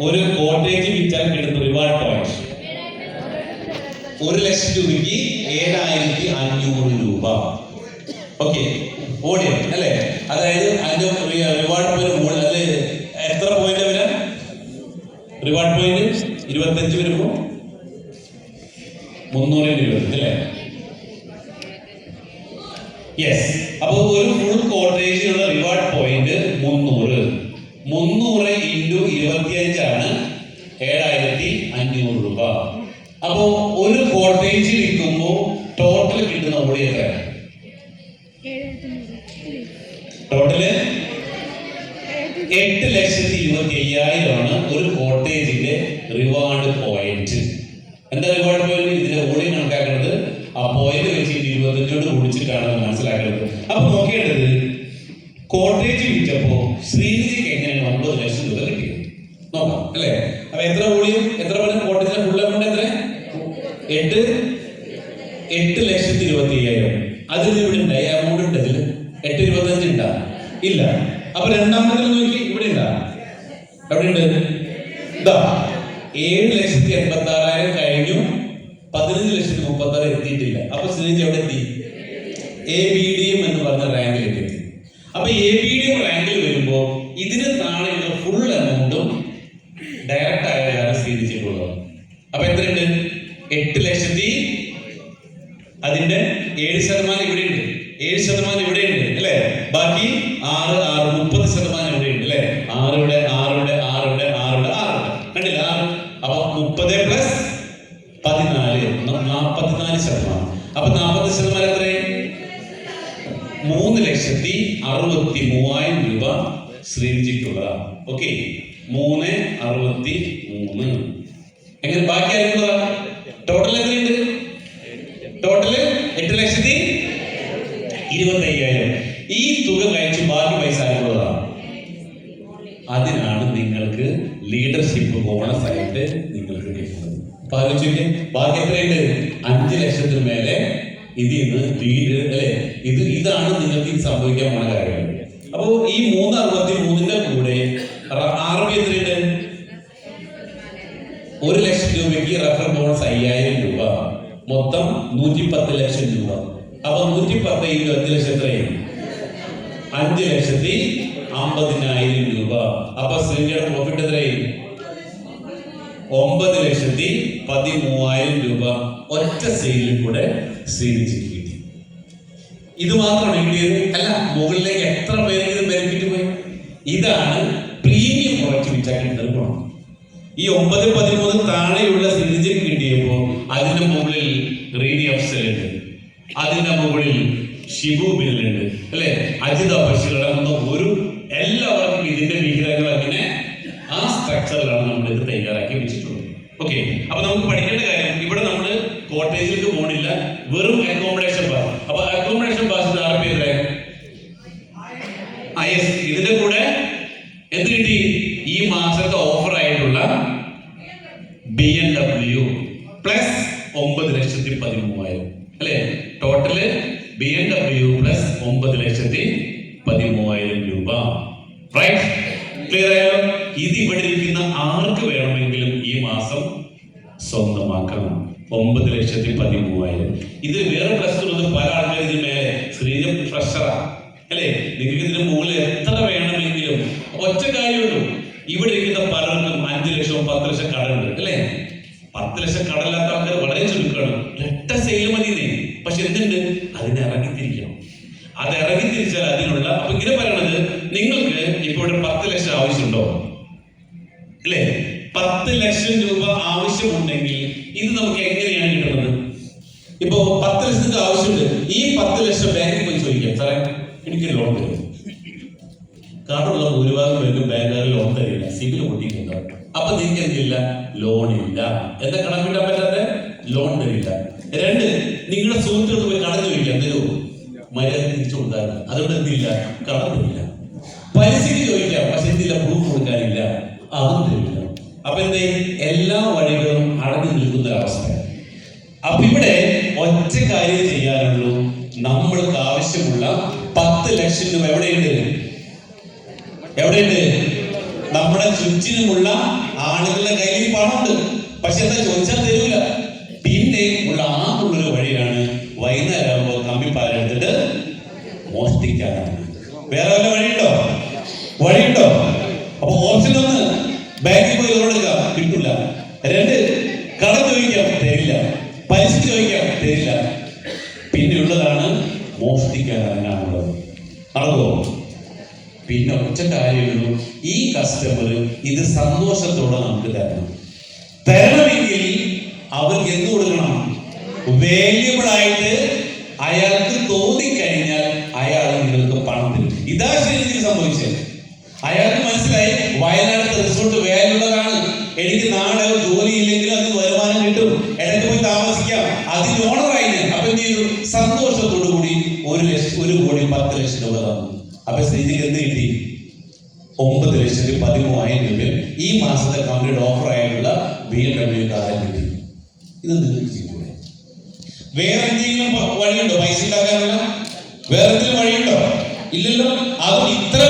ഒരു കോട്ടേജ് വിറ്റാൽ കിട്ടുന്ന റിവാർഡ് പോയിന്റ് 1,00,000 രൂപയ്ക്ക് 7,500 രൂപ. ഓക്കെ, ഓടിയം അല്ലേ? അതായത് അതിന്റെ റിവാർഡ് പോയിന്റ് അതിൽ എത്ര പോയിന്റ് വരാം? റിവാർഡ് പോയിന്റ് 25 വരുമ്പോ 320 അല്ലേ? യെസ്. അപ്പൊ ഒരു ഫുൾ കോട്ടേജിനുള്ള റിവാർഡ് പോയിന്റ് 300 × 25 ആണ് 7,500 രൂപ. അപ്പോ ഒരു കോട്ടേജ് വിൽക്കുമ്പോ ടോട്ടൽ കിട്ടുന്ന ഓടി എത്രയാണ്? ടോട്ടല് 8,25,000 ആണ് ഒരു കോട്ടേജിന്റെ റിവാർഡ് പോയിന്റ്. എന്താ റിവാർഡ് പോയിന്റ്? ഇതിന്റെ ഓടി കണക്കാക്കുന്നത് ആ പോയിന്റ് വെച്ചിട്ട് 25 കുടിച്ചിട്ടാണ് മനസ്സിലാക്കുന്നത്. അപ്പൊ നോക്കേണ്ടത് കോട്ടേജ് വിറ്റപ്പോ ശ്രീനിധിക്ക് എങ്ങനെയാണ് 9,00,000 രൂപ കിട്ടിയത് നോക്കാം അല്ലേ? അപ്പൊ എത്ര ഓടിയും എത്ര പറഞ്ഞ കോട്ടേജിന്റെ ഫുൾ എമൗണ്ട് എത്ര? 8,25,000. അതിൽ ഇവിടെ ഉണ്ടായി എമൗണ്ട് ഉണ്ട്. അതിൽ 8,25 ഉണ്ടാ ഇല്ല. അപ്പൊ രണ്ടാമത്തെ നോക്കി ഇവിടെ ഉണ്ടാ എവിടെ ഉണ്ട്? ഇതാ 7,86,000 കഴിഞ്ഞു, 15,36,000 എത്തിയിട്ടില്ല. അപ്പൊ ശ്രീനിധി എവിടെ എത്തി? ABDM എന്ന് പറഞ്ഞ റാങ്കിലേക്ക് എത്തി. അപ്പൊ ABDM റാങ്കിൽ വരുമ്പോ ഇതിന് താഴെയുള്ള ഫുൾ എമൗണ്ടും ഡയറക്റ്റ് ആയതാണ് ശ്രീനിധിക്കുള്ളത്. അപ്പൊ എത്രയുണ്ട്? 8,00,000. അതിന്റെ 7% ഇവിടെ ഉണ്ട്, 7% ഇവിടെ ഉണ്ട് അല്ലെ? ബാക്കി 30% ഇവിടെ ഉണ്ട് അല്ലെ? 6 ഇവിടെ, 6 ഇവിടെ, 6 ഇവിടെ, 6 ഇവിടെ, 6 ഇവിടെ, കണ്ടില്ല? 6. അപ്പൊ 30 + 14 44%. അപ്പൊ 40% എത്രയും? 3,63,000 രൂപ ശ്രീനിധിക്കുള്ള. ഓക്കെ, 3,63. എങ്ങനെ ബാക്കി ആയിട്ടുള്ള ടോട്ടൽ എത്രയുണ്ട്? ടോട്ടല് 8,25,000. ഈ തുക കഴിച്ച് ബാക്കി പൈസ ആയിട്ടുള്ളതാണ്. അതിനാണ് നിങ്ങൾക്ക് ലീഡർഷിപ്പ് ബോണസ് ആയിട്ട് നിങ്ങൾക്ക് കിട്ടുന്നത്. അപ്പൊ ആലോചിക്കുക, ബാക്കി എത്രയുണ്ട്? 5,00,000 മേലെ ഇതിന്ന് ലീഡ് അല്ലെ? ഇതാണ് നിങ്ങൾക്ക് സംഭവിക്കാൻ പോണ കാര്യങ്ങൾ. അപ്പോ ഈ 363ന്റെ കൂടെ RB എത്രയുണ്ട്? 1,00,000 രൂപയ്ക്ക് റഫർ ബോണസ് 5,000 രൂപ, മൊത്തം 110,00,000 രൂപ. അപ്പൊ 110 × 5,00,000 എത്രയും? 5,50,000 രൂപ. അപ്പൊ ശ്രീനിധിയുടെ പ്രോഫിറ്റ് എത്രയും? 9,13,000 രൂപ ഒറ്റ സെയിലിൽ കൂടെ ശ്രീനിധിക്ക് കിട്ടി. ഇത് മാത്രമാണ് കിട്ടിയത് അല്ല, മുകളിലേക്ക് എത്ര പേർക്ക് ഇത് ബെനിഫിറ്റ് പോയി? ഇതാണ് പ്രീമിയം പ്രൊഡക്റ്റ് വിറ്റാൽ കിട്ടുന്നത് ഗുണം. ഈ 9-13 താഴെയുള്ള ശ്രീനിധിക്ക് കിട്ടിയപ്പോ അതിന്റെ മുകളിൽ റീനി അഫ്സൽ ഉണ്ട്, അതിന്റെ മുകളിൽ ഷിബു ബില്ലുണ്ട് അല്ലെ? അജിത ബഷീർ അടങ്ങുന്ന എല്ലാവർക്കും ഇതിന്റെ വിഹിതങ്ങൾ അങ്ങനെ ആ സ്ട്രക്ചറിലാണ് നമ്മൾ ഇത് തയ്യാറാക്കി വെച്ചിട്ടുള്ളത്. ഓക്കെ, അപ്പൊ നമുക്ക് പഠിക്കേണ്ട കാര്യം ഇവിടെ നമ്മൾ കോട്ടേജിലേക്ക് പോകണില്ല, വെറും അക്കോമഡേഷൻ പാസ്. അപ്പൊ അക്കോമഡേഷൻ പാസിന്റെ RP എത്ര? ഇതിന്റെ കൂടെ എന്ത് കിട്ടി? ഈ മാസത്തെ ഓഫർ ആയിട്ടുള്ള BMW പ്ലസ് 9,13,000 അല്ലെ? ടോട്ടല് BMW പ്ലസ് 9,13,000 രൂപ. റൈറ്റ്, ക്ലിയർ ആയോ? ഇത് ഇവിടെ ഇരിക്കുന്ന ആർക്ക് വേണമെങ്കിലും ഈ മാസം സ്വന്തമാക്കണം. 9,13,000. ഇത് വേറെ പ്ലസ് ഉള്ളത് പല ആൾക്കാർ ഇതിന് മേലെ ശ്രീജം ഫ്രഷറാ അല്ലെ? നിങ്ങൾക്ക് ഇതിന് മുകളിൽ എത്ര വേണമെങ്കിലും ഒറ്റ കാര്യമുള്ളൂ, ഇവിടെ ഇരിക്കുന്ന പലർക്കും 5 ലക്ഷം 10 ലക്ഷം കടമുണ്ട് അല്ലെ? 10 ലക്ഷം കടമില്ലാത്ത ആൾക്കാർ വളരെ ചുരുക്കമാണ്. ഒറ്റ സെയിൽ മതി. പക്ഷെ എന്തുണ്ട്? അതിനെ ഇറങ്ങിത്തിരിക്കണം. അത് ഇറങ്ങിത്തിരിച്ചാൽ അതിനുള്ള അപ്പൊ ഇങ്ങനെ പറയണത്, നിങ്ങൾക്ക് ഇപ്പൊ ഇവിടെ 10 ലക്ഷം ആവശ്യമുണ്ടോ അല്ലെ? 10 ലക്ഷം രൂപ ആവശ്യമുണ്ടെങ്കിൽ ഇത് നമുക്ക് എങ്ങനെയാണ് കിട്ടുന്നത്? ഇപ്പോ 10 ലക്ഷത്തിന്റെ ആവശ്യമുണ്ട്. ഈ 10 ലക്ഷം ബാങ്കിൽ പോയി ചോദിക്കാം, സാറേ എനിക്ക് ലോൺ തരും. കാർഡുള്ള ഭൂരിഭാഗം പേർക്ക് ബാങ്കുകാർ ലോൺ തരില്ല, സിബിൽ പൊട്ടിയിട്ടുണ്ടാവും. അപ്പൊ നിങ്ങൾക്ക് എന്തില്ല? ലോൺ ഇല്ല. എന്താ കടം കിട്ടാൻ പറ്റാത്ത? ലോൺ തരില്ല. 2, നിങ്ങളുടെ സുഹൃത്തുക്കൾ പോയി കടം ചോദിക്കാം, തരുമോ? മര്യാദ തിരിച്ചു കൊടുക്കാറില്ല. അതുകൊണ്ട് എന്തില്ല? കടം തരില്ല. പലിശക്ക് ചോദിക്കാം, പക്ഷെ എന്തില്ല? പ്രൂഫ് കൊടുക്കാനില്ല, അതും തരില്ല. അപ്പൊ എന്തേ? എല്ലാ വഴികളും അടഞ്ഞു നിൽക്കുന്ന ഒരവസ്ഥ. അപ്പൊ ഇവിടെ ഒറ്റ കാര്യം ചെയ്യാനുള്ളൂ, നമ്മൾക്ക് ആവശ്യമുള്ള 10 ലക്ഷം രൂപ എവിടെയുണ്ട്? നമ്മുടെ ചുറ്റിനുമുള്ള ആളുകളുടെ കയ്യിൽ പണമുണ്ട്, പക്ഷെ എന്താ ചോദിച്ചാൽ തരൂല. പിന്നെ ഉള്ള ആകുള്ളൊരു വഴിയാണ് വൈകുന്നേരം ആകുമ്പോൾ കമ്പിപ്പാലെടുത്തിട്ട് മോഷ്ടിക്കാനാണ്. വേറെ വല്ല വഴിയുണ്ടോ? വഴിയുണ്ടോ? അപ്പൊ ഓപ്ഷൻ 1 ബാങ്കിൽ പോയി ലോൺ എടുക്കാം, കിട്ടില്ല. 2 കടം ചോദിക്കാം, തരില്ല. പലിശ ചോദിക്കാം, തരില്ല. പിന്നെയുള്ളതാണ് മോഷ്ടിക്കാൻ ഇറങ്ങാനുള്ളത്. നടക്കുമോ? പിന്നെ ഒറ്റ കാര്യമുള്ളൂ, ഈ കസ്റ്റമർ ഇത് സന്തോഷത്തോടെ നമുക്ക് തരണമെങ്കിൽ അവർക്ക് എന്ത് കൊടുക്കണം? വാല്യുബിൾ ആയിട്ട് അയാൾക്ക് തോന്നിക്കഴിഞ്ഞാൽ അയാൾ നിങ്ങൾക്ക് പണം തരും. ഇതാ ശരിക്കും സംഭവിച്ചത്. അയാൾക്ക് മനസ്സിലായി വയനാട്ടിലെ റിസോർട്ട് വാല്യുള്ളതാണ്, എനിക്ക് നാളെ ഒരു ജോലി ഇല്ലെങ്കിലും അതിന് വരുമാനം കിട്ടും, ഇടയ്ക്ക് പോയി താമസിക്കാം, അതിന് ഓണറായി. അപ്പൊ എന്ത് ചെയ്തു? സന്തോഷത്തോടു കൂടി 1,10,00,000 രൂപ തന്നു. അപ്പൊ ശ്രീജിക്ക് എന്ത് കിട്ടി? 9,13,000 രൂപ ഈ മാസത്തെ കമ്പനിയുടെ ഓഫർ ആയിട്ടുള്ള BMW കാറിൽ കിട്ടി. ഇത് നിങ്ങൾക്ക് ചെയ്യൂടെ? വേറെ എന്തെങ്കിലും വഴിയുണ്ടോ പൈസ ഉണ്ടാക്കാനുള്ള? വേറെ എന്തെങ്കിലും വഴിയുണ്ടോ? ഇല്ലല്ലോ. അത് ഇത്ര